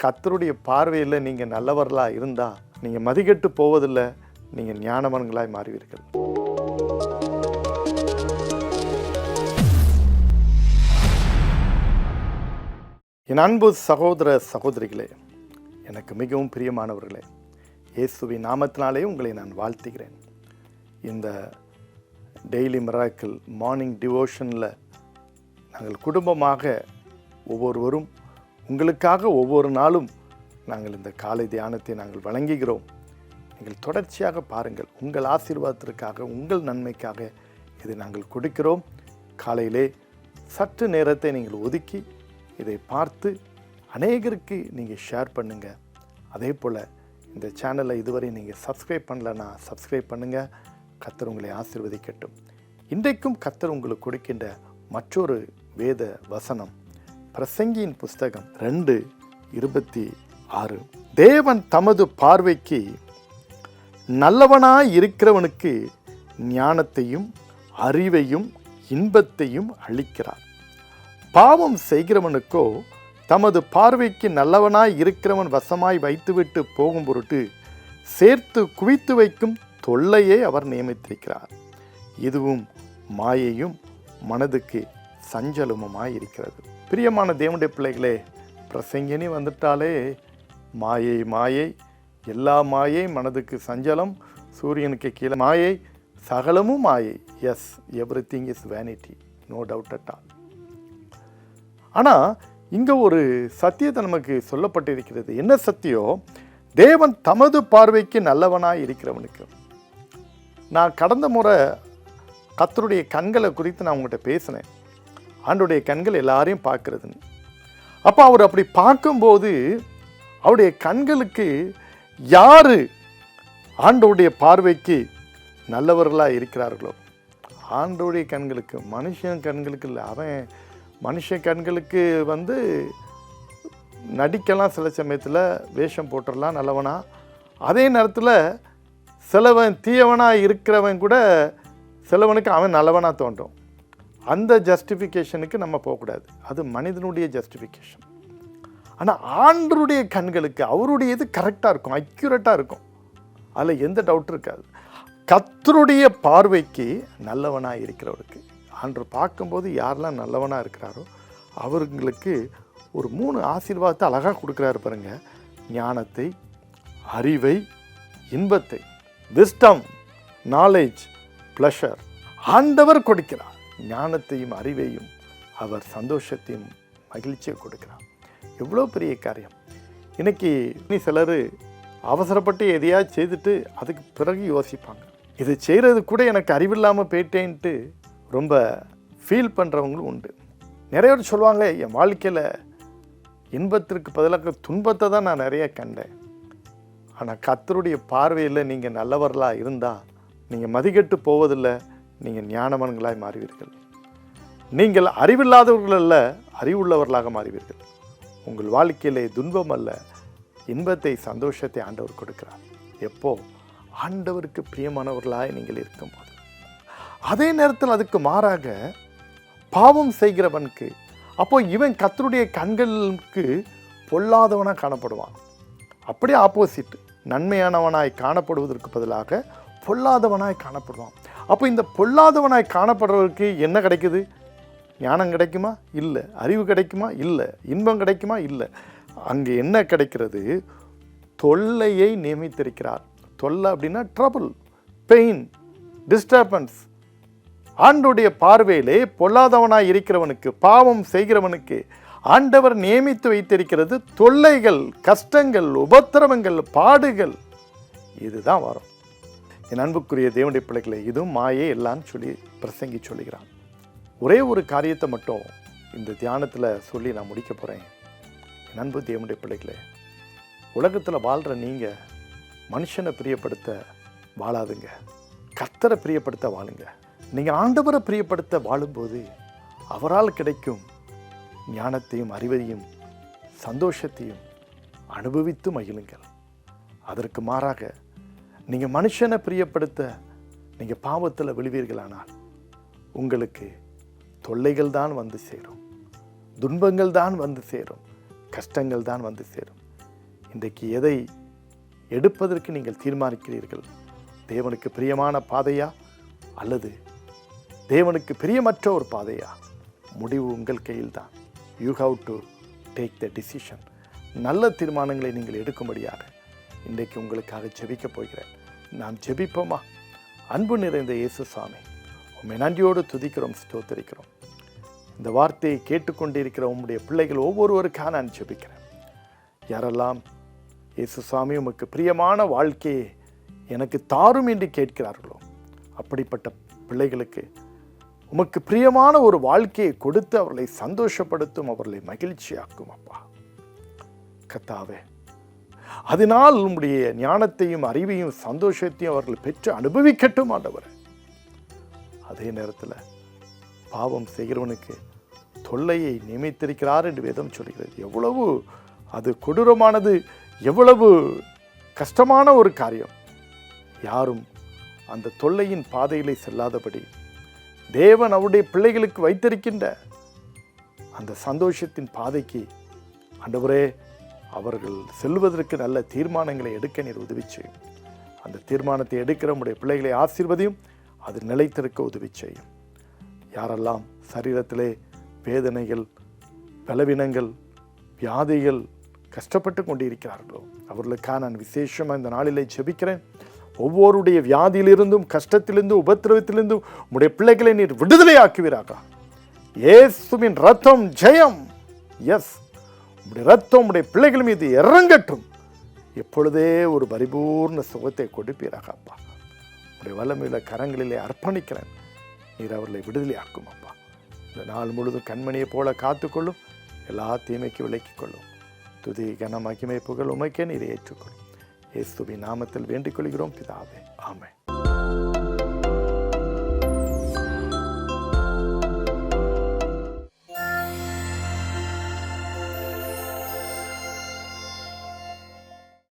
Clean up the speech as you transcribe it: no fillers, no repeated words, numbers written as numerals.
கர்த்தருடைய பார்வையில் நீங்கள் நல்லவர்களாக இருந்தால் நீங்கள் மதிக்கெட்டு போவதில்லை, நீங்கள் ஞானவான்களாய் மாறுவீர்கள். என் அன்பு சகோதர சகோதரிகளே, எனக்கு மிகவும் பிரியமானவர்களே, இயேசுவின் நாமத்தினாலே உங்களை நான் வாழ்த்துகிறேன். இந்த டெய்லி மிராக்கிள் மார்னிங் டிவோஷனில் நாங்கள் குடும்பமாக ஒவ்வொருவரும் உங்களுக்காக ஒவ்வொரு நாளும் நாங்கள் இந்த காலை தியானத்தை நாங்கள் வழங்குகிறோம். நீங்கள் தொடர்ச்சியாக பாருங்கள். உங்கள் ஆசீர்வாதத்திற்காக, உங்கள் நன்மைக்காக இதை நாங்கள் கொடுக்கிறோம். காலையிலே சற்று நேரத்தை நீங்கள் ஒதுக்கி இதை பார்த்து அநேகருக்கு நீங்கள் ஷேர் பண்ணுங்கள். அதே போல் இந்த சேனலை இதுவரை நீங்கள் சப்ஸ்கிரைப் பண்ணலன்னா சப்ஸ்கிரைப் பண்ணுங்கள். கர்த்தர் உங்களை ஆசீர்வதிக்கட்டும். இன்றைக்கும் கர்த்தர் உங்களுக்கு கொடுக்கின்ற மற்றொரு வேத வசனம் பிரசங்கியின் புஸ்தகம் 2:26. தேவன் தமது பார்வைக்கு நல்லவனாய் இருக்கிறவனுக்கு ஞானத்தையும் அறிவையும் இன்பத்தையும் அளிக்கிறார். பாவம் செய்கிறவனுக்கோ தமது பார்வைக்கு நல்லவனாய் இருக்கிறவன் வசமாய் வைத்துவிட்டு போகும் பொருட்டு சேர்த்து குவித்து வைக்கும் தொல்லையே அவர் நியமித்திருக்கிறார். இதுவும் மாயையும் மனதுக்கு சஞ்சலமுமாய் இருக்கிறது. பிரியமான தேவனுடைய பிள்ளைகளே, பிரசங்கினி வந்துட்டாலே மாயை மாயை, எல்லா மாயை, மனதுக்கு சஞ்சலம், சூரியனுக்கு கீழே மாயை, சகலமும் மாயை. Yes, everything is vanity, no doubt at all. ஆனால் இங்கே ஒரு சத்தியத்தை நமக்கு சொல்லப்பட்டிருக்கிறது. என்ன சத்தியம்? தேவன் தமது பார்வைக்கு நல்லவனாய் இருக்கிறவனுக்கு. நான் கடந்த முறை கர்த்தருடைய கண்களை குறித்து நான் உங்கள்கிட்ட பேசினேன். ஆண்டோடைய கண்கள் எல்லாரையும் பார்க்கறதுன்னு. அப்போ அவர் அப்படி பார்க்கும்போது அவருடைய கண்களுக்கு யார் ஆண்டோடைய பார்வைக்கு நல்லவர்களாக இருக்கிறார்களோ, ஆண்டோடைய கண்களுக்கு, மனுஷன் கண்களுக்கு இல்லை. அவன் மனுஷன் கண்களுக்கு நடிக்கலாம், சில சமயத்தில் வேஷம் போட்டுடலாம் நல்லவனா. அதே நேரத்தில் சிலவன் தீயவனாக இருக்கிறவன் கூட சிலவனுக்கு அவன் நல்லவனாக தோன்றும். அந்த ஜஸ்டிஃபிகேஷனுக்கு நம்ம போகக்கூடாது. அது மனிதனுடைய ஜஸ்டிஃபிகேஷன். ஆனால் ஆண்டருடைய கண்களுக்கு அவருடைய இது கரெக்டாக இருக்கும், அக்யூரேட்டாக இருக்கும். அதில் எந்த டவுட்டும் இருக்காது. கர்த்தருடைய பார்வைக்கு நல்லவனாக இருக்கிறவருக்கு ஆண்டவர் பார்க்கும்போது யாரெல்லாம் நல்லவனாக இருக்கிறாரோ அவர்களுக்கு ஒரு 3 ஆசீர்வாதத்தை அழகாக கொடுக்குறாரு பாருங்க. ஞானத்தை, அறிவை, இன்பத்தை, விஸ்டம், நாலேஜ், ப்ளஷர். ஆண்டவர் கொடுக்கிறார். ஞானத்தையும் அறிவையும், அவர் சந்தோஷத்தையும் மகிழ்ச்சியை கொடுக்கிறார். எவ்வளோ பெரிய காரியம். இன்னைக்கு சிலர் அவசரப்பட்டு எதையாவது செய்துட்டு அதுக்கு பிறகு யோசிப்பாங்க. இது செய்கிறது கூட எனக்கு அறிவில்லாமல் போயிட்டேன்ட்டு ரொம்ப ஃபீல் பண்ணுறவங்களும் உண்டு. நிறைய பேர் சொல்லுவாங்க, என் வாழ்க்கையில் இன்பத்திற்கு பதிலாக துன்பத்தை தான் நான் நிறைய கண்டேன். ஆனால் கர்த்தருடைய பார்வையில் நீங்கள் நல்லவர்களாக இருந்தால் நீங்கள் மதிக்கெட்டு போவதில்லை, நீங்கள் ஞானவான்களாய் மாறுவீர்கள். நீங்கள் அறிவில்லாதவர்கள் அல்ல, அறிவுள்ளவர்களாக மாறுவீர்கள். உங்கள் வாழ்க்கையிலே துன்பம் அல்ல, இன்பத்தை, சந்தோஷத்தை ஆண்டவர் கொடுக்கிறார். எப்போ? ஆண்டவருக்கு பிரியமானவர்களாய் நீங்கள் இருக்கும்போது. அதே நேரத்தில் அதுக்கு மாறாக பாவம் செய்கிறவனுக்கு, அப்போ இவன் கர்த்தருடைய கண்களுக்கு பொல்லாதவனாக காணப்படுவான். அப்படியே ஆப்போசிட், நன்மையானவனாய் காணப்படுவதற்கு பதிலாக பொல்லாதவனாய் காணப்படுவான். அப்போ இந்த பொல்லாதவனாய் காணப்படுறவருக்கு என்ன கிடைக்குது? ஞானம் கிடைக்குமா? இல்லை. அறிவு கிடைக்குமா? இல்லை. இன்பம் கிடைக்குமா? இல்லை. அங்கே என்ன கிடைக்கிறது? தொல்லையை நியமித்திருக்கிறார். தொல்லை அப்படின்னா ட்ரபிள், பெயின், டிஸ்டர்பன்ஸ். ஆண்டோடைய பார்வையிலே பொல்லாதவனாய் இருக்கிறவனுக்கு, பாவம் செய்கிறவனுக்கு ஆண்டவர் நியமித்து வைத்திருக்கிறது தொல்லைகள், கஷ்டங்கள், உபத்திரவங்கள், பாடுகள். இதுதான் வரும். என் அன்புக்குரிய தேவனுடைய பிள்ளைகளை, இதுவும் மாயே எல்லாம் சொல்லி பிரசங்கி சொல்லுகிறான். ஒரே ஒரு காரியத்தை மட்டும் இந்த தியானத்தில் சொல்லி நான் முடிக்க போகிறேன். என் அன்பு தேவனுடைய பிள்ளைகளே, உலகத்தில் வாழ்கிற நீங்கள் மனுஷனை பிரியப்படுத்த வாழாதுங்க, கர்த்தரை பிரியப்படுத்த வாழுங்க. நீங்கள் ஆண்டவரை பிரியப்படுத்த வாழும்போது அவரால் கிடைக்கும் ஞானத்தையும் அறிவையும் சந்தோஷத்தையும் அனுபவித்து மகிழுங்கள். அதற்கு மாறாக நீங்கள் மனுஷனை பிரியப்படுத்த நீங்கள் பாவத்தில் விழுவீர்களானால் உங்களுக்கு தொல்லைகள் தான் வந்து சேரும், துன்பங்கள் தான் வந்து சேரும், கஷ்டங்கள் தான் வந்து சேரும். இன்றைக்கு எதை எடுப்பதற்கு நீங்கள் தீர்மானிக்கிறீர்கள்? தேவனுக்கு பிரியமான பாதையா அல்லது தேவனுக்கு பிரியமற்ற ஒரு பாதையா? முடிவு உங்கள் கையில் தான். You have to take the decision. நல்ல தீர்மானங்களை நீங்கள் எடுக்கும்படியாக இன்றைக்கு உங்களுக்காக ஜெபிக்கப் போகிறேன். நாம் ஜெபிப்போமா? அன்பு நிறைந்த இயேசு சாமி, உம்மை நன்றியோடு துதிக்கிறோம், ஸ்தோத்திரிக்கிறோம். இந்த வார்த்தையை கேட்டுக்கொண்டிருக்கிற உம்முடைய பிள்ளைகள் ஒவ்வொருவருக்காக நான் ஜெபிக்கிறேன். யாரெல்லாம் இயேசு சாமி உமக்கு பிரியமான வாழ்க்கையை எனக்கு தாரும் என்று கேட்கிறார்களோ, அப்படிப்பட்ட பிள்ளைகளுக்கு உமக்கு பிரியமான ஒரு வாழ்க்கையை கொடுத்து அவர்களை சந்தோஷப்படுத்தும், அவர்களை மகிழ்ச்சியாக்கும். அப்பா கர்த்தாவே, அதனால் உம்முடைய ஞானத்தையும் அறிவையும் சந்தோஷத்தையும் அவர்கள் பெற்று அனுபவிக்கட்டும் ஆண்டவரே. அதே நேரத்தில் பாவம் செய்கிறவனுக்கு தொல்லையை நியமித்திருக்கிறார் என்று வேதம் சொல்கிறது. எவ்வளவு அது கொடூரமானது, எவ்வளவு கஷ்டமான ஒரு காரியம். யாரும் அந்த தொல்லையின் பாதையிலே செல்லாதபடி தேவன் அவருடைய பிள்ளைகளுக்கு வைத்திருக்கின்ற அந்த சந்தோஷத்தின் பாதைக்கு ஆண்டவரே அவர்கள் செல்வதற்கு நல்ல தீர்மானங்களை எடுக்க நீர் உதவி செய்யும். அந்த தீர்மானத்தை எடுக்கிற உடைய பிள்ளைகளை ஆசீர்வதியும், அது நிலைத்திருக்க உதவி செய்யும். யாரெல்லாம் சரீரத்திலே வேதனைகள், பலவீனங்கள், வியாதிகள் கஷ்டப்பட்டு கொண்டிருக்கிறார்களோ அவர்களுக்காக நான் விசேஷமாக இந்த நாளிலே ஜெபிக்கிறேன். ஒவ்வொருடைய வியாதியிலிருந்தும், கஷ்டத்திலிருந்தும், உபத்திரவத்திலிருந்தும் உடைய பிள்ளைகளை நீர் விடுதலை ஆக்குவீராக. இயேசுவின் ரத்தம் ஜெயம். எஸ், உடைய ரத்தம் உடைய பிள்ளைகள் மீது இறங்கட்டும். எப்பொழுதே ஒரு பரிபூர்ண சுகத்தை கொடுப்பீராக அப்பா. உடைய வல்லமையுள்ள கரங்களிலே அர்ப்பணிக்கிறேன். நீர் அவர்களை விடுதலை ஆக்கும் அப்பா. இந்த நாள் முழுதும் கண்மணியை போல காத்துக்கொள்ளும், எல்லா தீமைக்கு விலக்கிக் கொள்ளும். துதி கன மகிமை புகழ் உமைக்கே நீர் ஏற்றுக்கொள்ளும். இயேசுவின் நாமத்தில் வேண்டிக் கொள்கிறோம் பிதாவே, ஆமென்.